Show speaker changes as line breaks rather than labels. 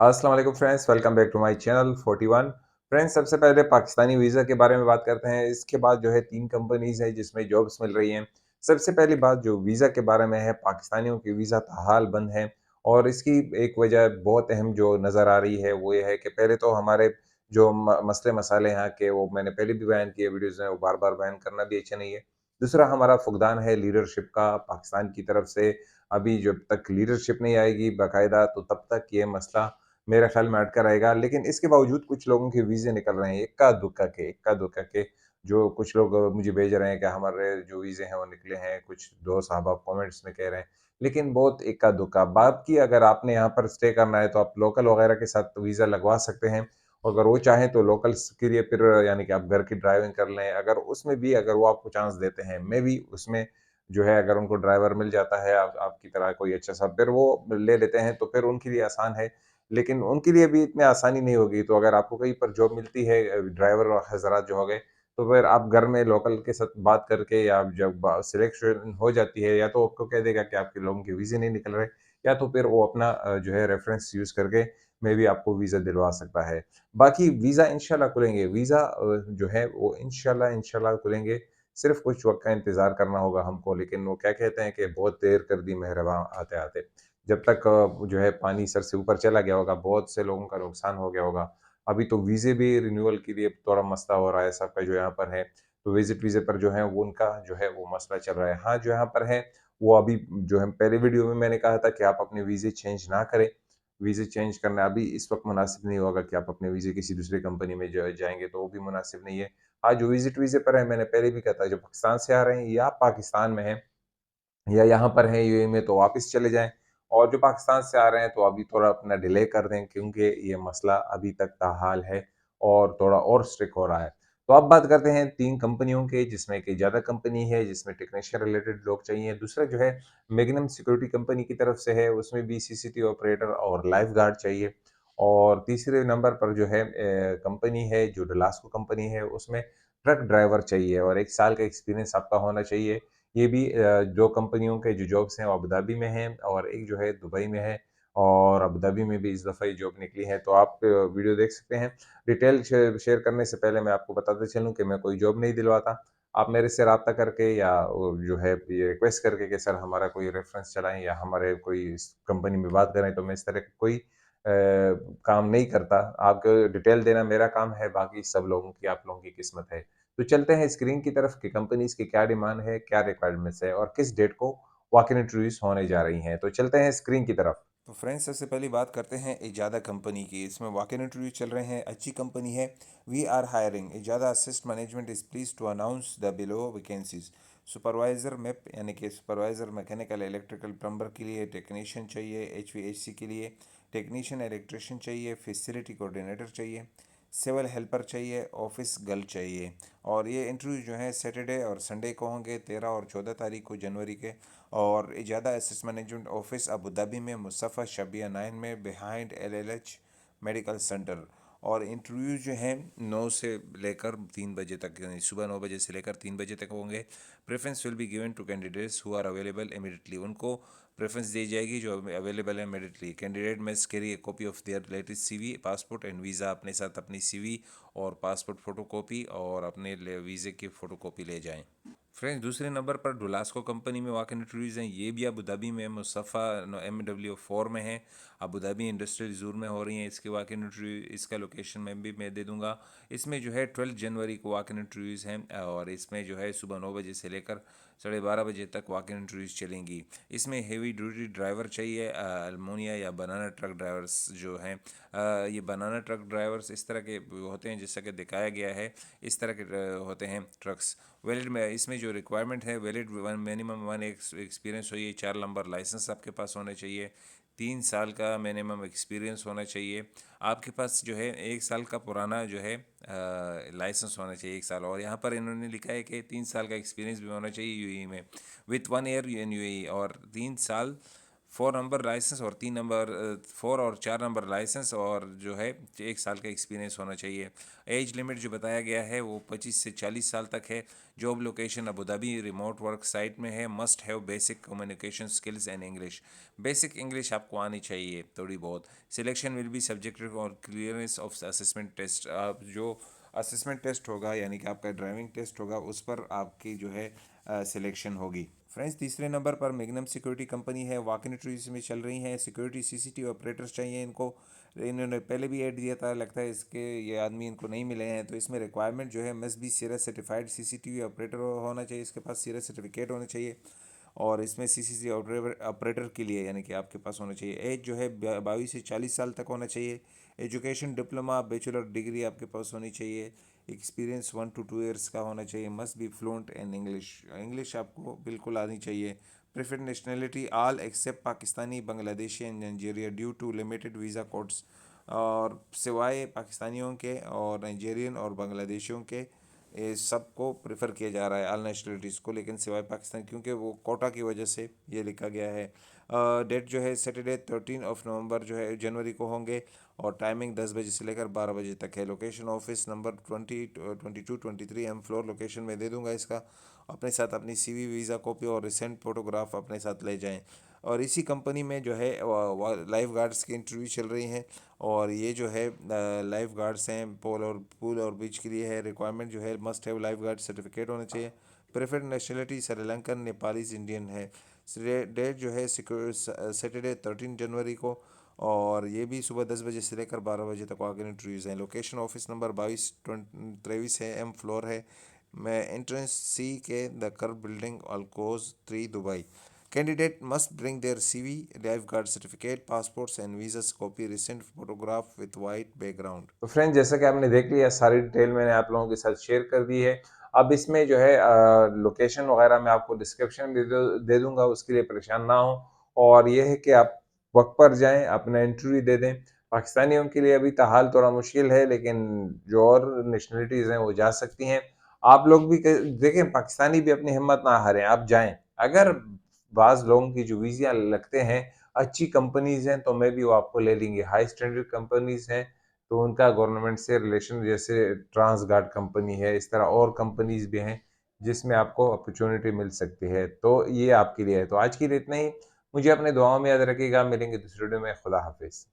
अस्सलाम वालेकुम friends, welcome back to my channel 41। Friends, सबसे पहले पाकिस्तानी वीज़ा के बारे में बात करते हैं। इसके बाद जो है 3 कंपनीज़ हैं जिसमें जॉब्स मिल रही हैं। सबसे पहली बात जो वीज़ा के बारे में है, पाकिस्तानियों की वीज़ा ताहाल बंद है और इसकी एक वजह बहुत अहम जो नज़र आ रही है वो ये है कि पहले तो हमारे जो मसले मसाले यहाँ के वो मैंने पहले भी बयान किए वीडियोज़ में, वो बार-बार बयान करना भी अच्छा नहीं है। दूसरा हमारा फुकदान है लीडरशिप का पाकिस्तान की तरफ से। अभी जब तक लीडरशिप नहीं आएगी बाकायदा तो तब तक ये मसला मेरे ख़्याल में अटका रहेगा। लेकिन इसके बावजूद कुछ लोगों के वीज़े निकल रहे हैं, इक्का-दुक्का के, जो कुछ लोग मुझे भेज रहे हैं कि हमारे जो वीज़े हैं वो निकले हैं, कुछ दोस्त साहब कमेंट्स में कह रहे हैं, लेकिन बहुत इक्का-दुक्का। बाकी अगर आपने यहाँ पर स्टे करना है तो आप लोकल वग़ैरह के साथ वीज़ा लगवा सकते हैं। और अगर वो चाहें तो लोकल्स के लिए फिर यानी कि आप घर की ड्राइविंग कर लें, अगर उसमें भी अगर वो आपको चांस देते हैं, मेबी उसमें जो है अगर उनको ड्राइवर मिल जाता है आप आपकी तरह कोई अच्छा-सा, फिर वो ले लेते हैं, तो फिर उनके लिए आसान है। लेकिन उनके लिए भी इतनी आसानी नहीं होगी, तो अगर आपको कहीं पर जॉब मिलती है ड्राइवर हज़रात जो हो गए, तो फिर आप घर में लोकल के साथ बात करके या जब सिलेक्शन हो जाती है, या तो आपको कह देगा कि आपके लोगों के वीज़े नहीं निकल रहे, या तो फिर वो अपना जो है रेफ़रेंस यूज़ करके मेबी आपको वीज़ा दिलवा सकता है। बाकी वीज़ा इंशाल्लाह खुलेंगे, वीज़ा जो है वो इंशाल्लाह खुलेंगे, सिर्फ़ कुछ वक़्त का इंतज़ार करना होगा हमको। लेकिन वो क्या कहते हैं कि बहुत देर कर दी मेहरबाँ आते-आते। जब तक जो है पानी सर से ऊपर चला गया होगा, बहुत से लोगों का नुकसान हो गया होगा। अभी तो वीज़े भी रिन्यूअल के लिए थोड़ा मसला हो रहा है सबका जो यहाँ पर है, तो विज़िट वीज़े पर जो है वो उनका जो है वो मसला चल रहा है। हाँ, जो यहाँ पर है वो अभी जो है पहले वीडियो में मैंने कहा था कि आप अपने वीज़े चेंज ना करें। वीज़े चेंज करना अभी इस वक़्त मुनासिब नहीं होगा कि आप अपने वीज़े किसी दूसरी कंपनी में जो है जाएँगे, तो वो भी मुनासिब नहीं है। हाँ, जो विज़िट वीज़े पर है मैंने पहले भी कहा था, जो पाकिस्तान से आ रहे हैं या पाकिस्तान में हैं या यहाँ पर हैं यूएई में, तो वापस चले जाएँ, और जो पाकिस्तान से आ रहे हैं तो अभी थोड़ा अपना डिले कर दें, क्योंकि ये मसला अभी तक ताहाल है और थोड़ा और स्ट्रिक्ट हो रहा है। तो अब बात करते हैं 3 कंपनियों के, जिसमें कि ज़्यादा कंपनी है जिसमें टेक्नीशियन रिलेटेड लोग चाहिए। दूसरा जो है मैग्नम सिक्योरिटी कंपनी की तरफ से है, उसमें भी सीसीटीवी ऑपरेटर और लाइफ गार्ड चाहिए। और तीसरे नंबर पर जो है कंपनी है जो डलास्को कंपनी है, उसमें ट्रक ड्राइवर चाहिए और 1 साल का एक्सपीरियंस आपका होना चाहिए। ये भी 2 कंपनियों के जो जॉब्स हैं वो अबू धाबी में हैं और एक जो है दुबई में है, और अबू धाबी में भी इस दफ़ा ये जॉब निकली है, तो आप वीडियो देख सकते हैं। डिटेल शेयर करने से पहले मैं आपको बताते चलूँ कि मैं कोई जॉब नहीं दिलवाता। आप मेरे से राब्ता करके या वो जो है ये रिक्वेस्ट करके कि सर हमारा कोई रेफ़रेंस चलाएँ या हमारे कोई इस कंपनी में बात करें, तो मैं इस तरह का कोई काम नहीं करता। आपको डिटेल देना मेरा काम है, बाकी सब लोगों की आप लोगों की किस्मत है। तो चलते हैं स्क्रीन की तरफ कि कंपनीज़ की क्या डिमांड है, क्या रिक्वायरमेंट्स है और किस डेट को वॉक इन इंटरव्यूज़ होने जा रही हैं। तो चलते हैं स्क्रीन की तरफ।
तो फ्रेंड्स, सबसे पहले बात करते हैं इजादा कंपनी की। इसमें वॉक इन इंटरव्यू चल रहे हैं। अच्छी कंपनी है। We are hiring Ejada assist management is please to announce the below vacancies. Supervisor मैप यानी कि सुपरवाइज़र मैकेनिकल इलेक्ट्रिकल प्लम्बर के लिए टेक्नीशियन चाहिए। HVAC के लिए टेक्नीशियन इलेक्ट्रिशियन चाहिए। फैसिलिटी कोऑर्डिनेटर चाहिए। सिविल हेल्पर चाहिए। ऑफिस गर्ल चाहिए। और ये इंटरव्यू जो है सैटरडे और संडे को होंगे, 13 और 14 तारीख को जनवरी के। और Ejada asset management office Abu Dhabi में, मुस्तफ़ा शबिया 9 में, बिहाइंड LLH मेडिकल सेंटर। और इंटरव्यू जो हैं 9 से लेकर 3 बजे तक, यानी सुबह 9 बजे से लेकर 3 बजे तक होंगे। Preference will be given to candidates who are available immediately. उनको प्रेफरेंस दी जाएगी जो अवेलेबल है immediately. Candidate must carry a copy of their latest CV, passport and visa अपने साथ, अपनी CV और पासपोर्ट फ़ोटो कॉपी और अपने वीज़े की फ़ोटो कॉपी ले जाएं। फ्रेंड्स, दूसरे नंबर पर डुलास्को कंपनी में वॉक इन इंटरव्यूज़ हैं। ये भी अबू धाबी में मुस्तफ़ा MW4 में है। अबू धाबी इंडस्ट्रियल जोन में हो रही हैं इसके वॉक इन इंटरव्यू। इसका लोकेशन मैं दे दूंगा। इसमें जो है 12 जनवरी को वॉक इन इंटरव्यूज़ हैं और इसमें जो है सुबह 9 बजे से लेकर 12:30 बजे तक वॉक इन इंटरव्यूज़ चलेंगी। इसमें हेवी ड्यूटी ड्राइवर चाहिए, अल्मोनिया या बनाना ट्रक ड्राइवर्स जो हैं। ये बनाना ट्रक ड्राइवर्स इस तरह के होते हैं जैसा कि दिखाया गया है, इस तरह के होते हैं ट्रक्स। वैलिड में इसमें जो रिक्वायरमेंट है, valid one minimum one experience चाहिए। 4 नंबर लाइसेंस आपके पास होना चाहिए। 3 साल का मिनिमम एक्सपीरियंस होना चाहिए। आपके पास जो है 1 साल का पुराना जो है लाइसेंस होना चाहिए, 1 साल। और यहाँ पर इन्होंने लिखा है कि 3 साल का एक्सपीरियंस भी होना चाहिए UAE में, विथ 1 ईयर इन UAE, और 3 साल 4 नंबर लाइसेंस और 3 नंबर 4 और 4 नंबर लाइसेंस, और जो है 1 साल का एक्सपीरियंस होना चाहिए। एज लिमिट जो बताया गया है वो 25 से 40 साल तक है। Job location Abu Dhabi, remote work site में है। Must have basic communication skills and English. Basic English आपको आनी चाहिए थोड़ी बहुत। सिलेक्शन विल बी सब्जेक्टेड और क्लियरेंस ऑफ असेसमेंट टेस्ट। आप जो असेसमेंट टेस्ट होगा यानी कि आपका ड्राइविंग टेस्ट होगा, उस पर आपकी जो है सिलेक्शन होगी। फ्रेंड्स, तीसरे नंबर पर मैग्नम सिक्योरिटी कंपनी है। वॉक इन इंटरव्यूज में चल रही हैं। सिक्योरिटी सीसीटीवी ऑपरेटर्स चाहिए इनको। इन्होंने पहले भी ऐड दिया था, लगता है इसके ये आदमी इनको नहीं मिले हैं। तो इसमें रिक्वायरमेंट जो है must be SIRA certified CCTV operator होना चाहिए, इसके पास सीरस सर्टिफिकेट होना चाहिए। और इसमें सीसीसी ऑपरेटर के लिए यानी कि आपके पास होना चाहिए। एज जो है 22 से 40 साल तक होना चाहिए। एजुकेशन डिप्लोमा बैचलर डिग्री आपके पास होनी चाहिए। एक्सपीरियंस 1 to 2 ईयर्स का होना चाहिए। Must be fluent in English. English आपको बिल्कुल आनी चाहिए। Preferred nationality all except Pakistani, Bangladeshi and Nigeria due to limited visa codes. और सिवाय पाकिस्तानियों के और नाइजीरियन और बांग्लादेशियों के, ये सबको प्रेफर किया जा रहा है, ऑल नेशनलिटीज़ को, लेकिन सिवाय पाकिस्तान, क्योंकि वो कोटा की वजह से ये लिखा गया है। डेट जो है सैटरडे 13 नवंबर जो है जनवरी को होंगे। और टाइमिंग 10 बजे से लेकर 12 बजे तक है। Location office number 22-23 floor location में दे दूंगा इसका। अपने साथ अपनी सीवी, वीज़ा कॉपी और रिसेंट फोटोग्राफ अपने साथ ले जाएं। और इसी कंपनी में जो है लाइफ गार्ड्स की इंटरव्यू चल रही हैं। और ये जो है लाइफ गार्ड्स हैं पूल और बीच के लिए है। रिक्वायरमेंट जो है must have life guard certificate होना चाहिए। Preferred nationality Sri Lankan, Nepalese, Indian है। डेट जो है सैटरडे 13 जनवरी को। और ये भी सुबह 10 बजे से लेकर 12 बजे तक आगे इंटरव्यूज़ हैं। लोकेशन ऑफिस नंबर 22-23 है, एम फ्लोर है। मैं एंट्रेंस सी के द कर building Al Quoz 3 Dubai. Candidate must bring their CV, lifeguard certificate, passports and visa copy, recent photograph with white background.
तो फ्रेंड, जैसा कि आपने देख लिया, सारी डिटेल मैंने आप लोगों के साथ शेयर कर दी है। अब इसमें जो है लोकेशन वगैरह मैं आपको डिस्क्रिप्शन में दे दूंगा, उसके लिए परेशान ना हो। और ये है कि आप वक्त पर जाएं, अपना इंटरव्यू दे दें। पाकिस्तानियों के लिए अभी ताहाल थोड़ा मुश्किल है, लेकिन जो और नेशनलिटीज़ हैं वो जा सकती हैं। आप लोग भी देखें, पाकिस्तानी भी अपनी हिम्मत ना हारें, आप जाएं। अगर बाज़ लोगों की जो वीज़ा लगते हैं, अच्छी कंपनीज़ हैं, तो मैं भी वो आपको ले लेंगे। हाई स्टैंडर्ड कंपनीज़ हैं तो उनका गवर्नमेंट से रिलेशन, जैसे ट्रांसगार्ड कंपनी है, इस तरह और कंपनीज भी हैं जिसमें आपको अपॉर्चुनिटी मिल सकती है। तो ये आपके लिए है। तो आज के लिए इतना ही। मुझे अपने दुआओं में याद रखिएगा। मिलेंगे दूसरे वीडियो में। खुदा हाफिज़।